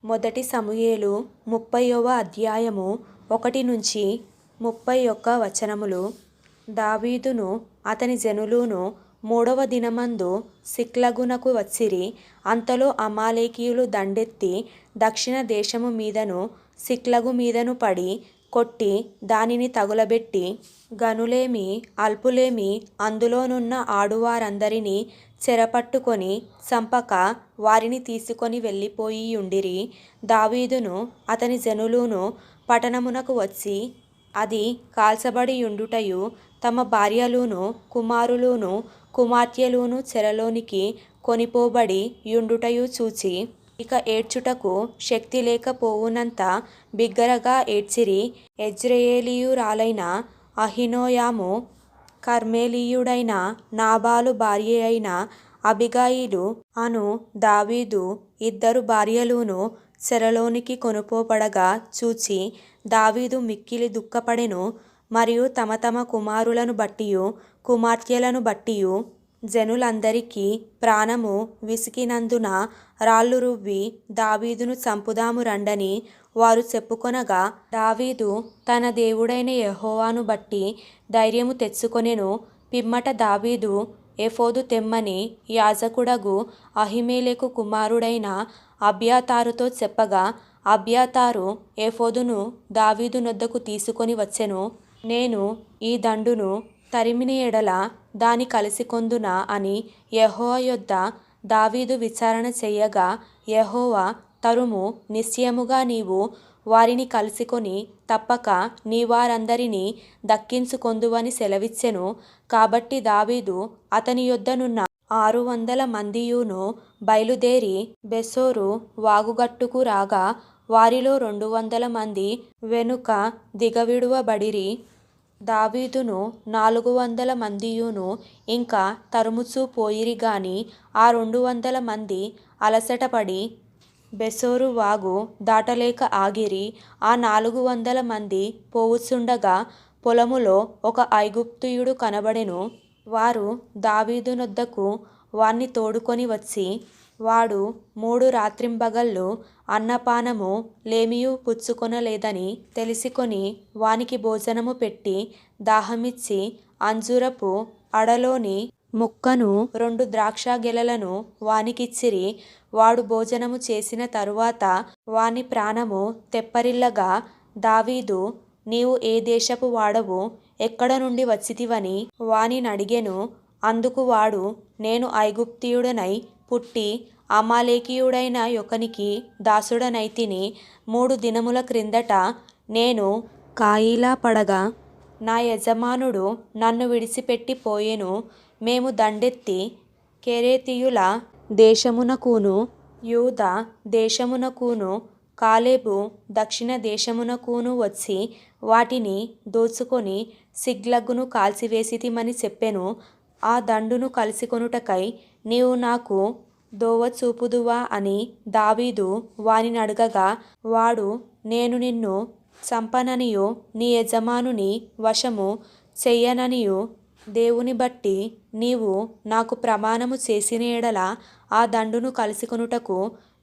మొదటి సమూయేలు 30వ అధ్యాయము 1-31 వచనములు. దావీదును అతని జనులును 3వ దినమందు సిక్లగునకు వచ్చిరి. అంతలో అమాలేకీయులు దండెత్తి దక్షిణ దేశము మీదను సిక్లగు మీదను పడి కొట్టి దానిని తగులబెట్టి గనులేమి అల్పులేమి అందులోనున్న ఆడువారందరినీ చెరపట్టుకొని చంపక వారిని తీసుకొని వెళ్ళిపోయియుండిరి. దావీదును అతని జనులును పట్టణమునకు వచ్చి అది కాల్చబడియుండుటయు తమ భార్యలును కుమారులును కుమార్తెలును చెరలోనికి కొనిపోబడి యుండుటయు చూచి ఇక ఏడ్చుటకు శక్తి లేకపోవునంత బిగ్గరగా ఏడ్చిరి. యెజ్రెయేలీయురాలైన అహీనోయము కర్మెలీయుడైన నాబాలు భార్యయైన అబిగయీలు అను దావీదు ఇద్దరు భార్యలును చెరలోనికి కొనుపోబడగా చూచి దావీదు మిక్కిలి దుఃఖపడెను. మరియు తమ తమ కుమారులను బట్టియు కుమార్తెలను బట్టియు జనులందరికీ ప్రాణము విసికినందున రాళ్ళు రువ్వి దావీదును చంపుదాము రండని వారు చెప్పుకొనగా దావీదు తన దేవుడైన యెహోవాను బట్టి ధైర్యము తెచ్చుకొనెను. పిమ్మట దావీదు ఎఫోదు తెమ్మని యాజకుడగు అహీమెలెకు కుమారుడైన అబ్యాతారుతో చెప్పగా అబ్యాతారు ఎఫోదును దావీదు నొద్దకు తీసుకొని వచ్చెను. నేను ఈ దండును తరిమిన ఎడల దాని కలిసికొందునా అని యెహోవా యొద్ద దావీదు విచారణ చెయ్యగా యెహోవా తరుము, నిశ్చయముగా నీవు వారిని కలుసుకొని తప్పక నీ వారందరినీ దక్కించుకొందువని సెలవిచ్చెను. కాబట్టి దావీదు అతని యొద్దనున్న 600 మందియును బయలుదేరి బెసోరు వాగుగట్టుకు రాగా వారిలో 200 మంది వెనుక దిగవిడువబడిరి. దావీదును 400 మందియును ఇంకా తరుముచూ పోయిరి గాని ఆ 200 మంది అలసటపడి బెసోరు వాగు దాటలేక ఆగిరి. ఆ 400 మంది పోవుచుండగా పొలములో ఒక ఐగుప్తీయుడు కనబడెను. వారు దావీదు నొద్దకు వాణ్ణి తోడుకొని వచ్చి వాడు 3 రాత్రింబగళ్ళు అన్నపానము లేమియు పుచ్చుకొనలేదని తెలిసికొని వానికి భోజనము పెట్టి దాహమిచ్చి అంజూరపు అడలోని ముక్కను 2 ద్రాక్ష గెలలను వానికిచ్చిరి. వాడు భోజనము చేసిన తరువాత వాని ప్రాణము తెప్పరిల్లగా దావీదు నీవు ఏ దేశపు వాడవు, ఎక్కడ నుండి వచ్చితివని వానినడిగెను. అందుకు వాడు నేను ఐగుప్తీయుడనై పుట్టి అమాలేకీయుడైన యొకనికి దాసుడనైతిని. 3 దినముల క్రిందట నేను కాయిలా పడగా నా యజమానుడు నన్ను విడిచిపెట్టి పోయెను. మేము దండెత్తి కెరేతీయుల దేశమునకును యూదా దేశమునకును కాలేబు దక్షిణ దేశమునకును వచ్చి వాటిని దోచుకొని సిక్లగును కాల్చివేసితిమని చెప్పెను. ఆ దండును కలిసికొనుటకై నీవు నాకు దోవ చూపుదువా అని దావీదు వానినడగగా వాడు నేను నిన్ను చంపననియు నీ యజమానుని వశము చెయ్యననియు దేవుని బట్టి నీవు నాకు ప్రమాణము చేసిన ఎడల ఆ దండును కలిసికొనుటకు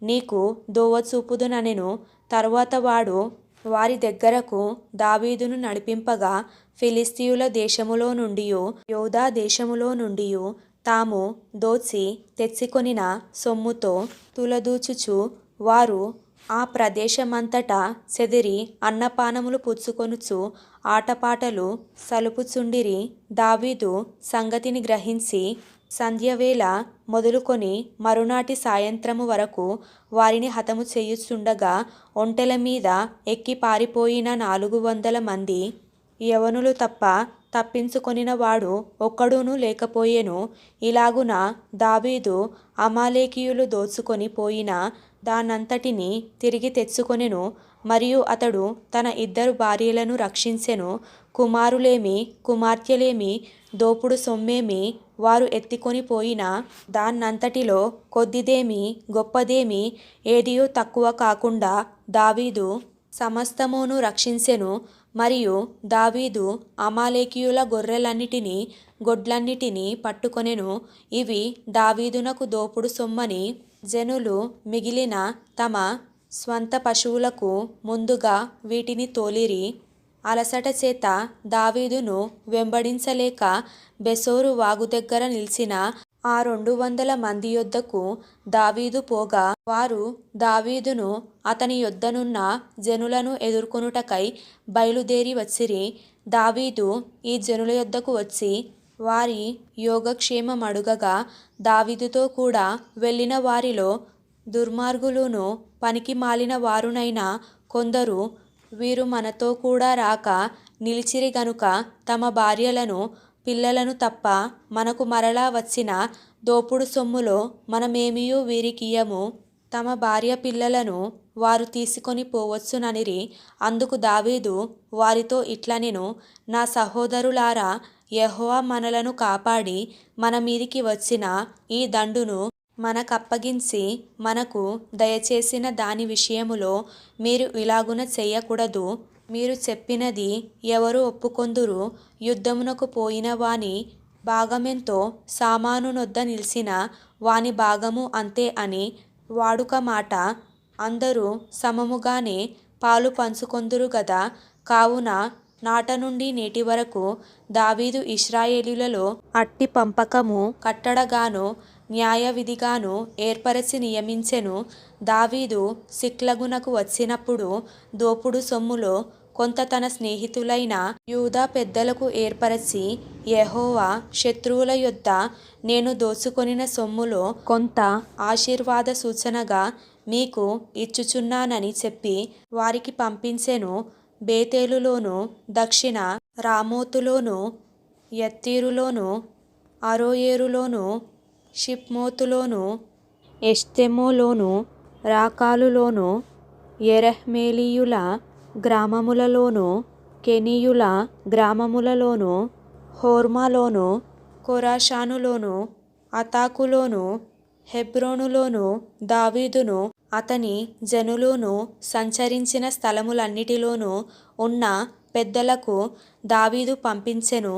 నీకు దోవ చూపుదుననెను. తరువాత వాడు వారి దగ్గరకు దావీదును నడిపింపగా ఫిలిష్తీయుల దేశములో నుండియు యూదా దేశములో నుండియు తాము దోచి తెచ్చుకొనిన సొమ్ముతో తులదూచుచు వారు ఆ ప్రదేశమంతటా చెదిరి అన్నపానములు పుచ్చుకొనుచు ఆటపాటలు సలుపుచుండిరి. దావీదు సంగతిని గ్రహించి సంధ్యవేళ మొదలుకొని మరునాటి సాయంత్రము వరకు వారిని హతము చేయుచుండగా ఒంటెల మీద ఎక్కి పారిపోయిన 400 మంది యవనులు తప్ప తప్పించుకొనిన వాడు ఒక్కడునూ లేకపోయెను. ఇలాగున దావీదు అమాలేకీయులు దోచుకొని పోయిన దానంతటిని తిరిగి తెచ్చుకొనెను. మరియు అతడు తన 2 భార్యలను రక్షించెను. కుమారులేమి కుమార్తెలేమి దోపుడు సొమ్మేమి వారు ఎత్తికొని పోయిన దానంతటిలో కొద్దిదేమి గొప్పదేమి ఏదియూ తక్కువ కాకుండా దావీదు సమస్తమును రక్షించెను. మరియు దావీదు అమాలేకీయుల గొర్రెలన్నిటినీ గొడ్లన్నిటినీ పట్టుకొనెను. ఇవి దావీదునకు దోపుడు సొమ్మని జనులు మిగిలిన తమ స్వంత పశువులకు ముందుగా వీటిని తోలిరి. అలసట చేత దావీదును వెంబడించలేక బెసోరు వాగు దగ్గర నిలిచిన ఆ 200 మంది యొద్దకు దావీదు పోగా, వారు దావీదును అతని యొద్దనున్న జనులను ఎదుర్కొనుటకై బయలుదేరి వచ్చిరి. దావీదు ఈ జనుల యొద్దకు వచ్చి వారి యోగక్షేమమడుగగా, దావీదుతో కూడా వెళ్ళిన వారిలో దుర్మార్గులును పనికి మాలిన వారునైన కొందరు, వీరు మనతో కూడా రాక నిలిచిరి గనుక తమ భార్యలను పిల్లలను తప్ప మనకు మరలా వచ్చిన దోపుడు సొమ్ములో మనమేమియూ వీరికియ్యము, తమ భార్య పిల్లలను వారు తీసుకొని పోవచ్చుననిరి. అందుకు దావీదు వారితో ఇట్లనెను, నా సహోదరులారా, యెహోవా మనలను కాపాడి మన మీదికి వచ్చిన ఈ దండును మనకప్పగించి మనకు దయచేసిన దాని విషయములో మీరు ఇలాగున చెయ్యకూడదు. మీరు చెప్పినది ఎవరు ఒప్పుకొందురు? యుద్ధమునకు పోయిన వాని భాగమెంతో సామానునొద్ద నిలిచిన వాని భాగము అంతే అని వాడుక మాట. అందరూ సమముగానే పాలు పంచుకొందురు గదా. కావున నాట నుండి నేటి వరకు దావీదు ఇశ్రాయేలీయులలో అట్టి పంపకము కట్టడగాను న్యాయవిధిగాను ఏర్పరచి నియమించెను. దావీదు సిక్లగునకు వచ్చినప్పుడు దోపుడు సొమ్ములో కొంత తన స్నేహితులైన యూదా పెద్దలకు ఏర్పరచి, యెహోవా శత్రువుల యొద్ద నేను దోచుకొనిన సొమ్ములో కొంత ఆశీర్వాద సూచనగా మీకు ఇచ్చుచున్నానని చెప్పి వారికి పంపించెను. బేతేలులోను, దక్షిణ రామోతులోను, యత్తీరులోను, అరోయేరులోను, షిప్మోతులోను, ఎష్టెమోలోను, రాకాలులోను, యెరహ్మేలీయుల గ్రామములలోను, కెనీయుల గ్రామములలోను, హోర్మాలోను, కొరాషానులోను, అతాకులోను, హెబ్రోనులోను దావీదును అతని జనులును సంచరించిన స్థలములన్నిటిలోనూ ఉన్న పెద్దలకు దావీదు పంపించెను.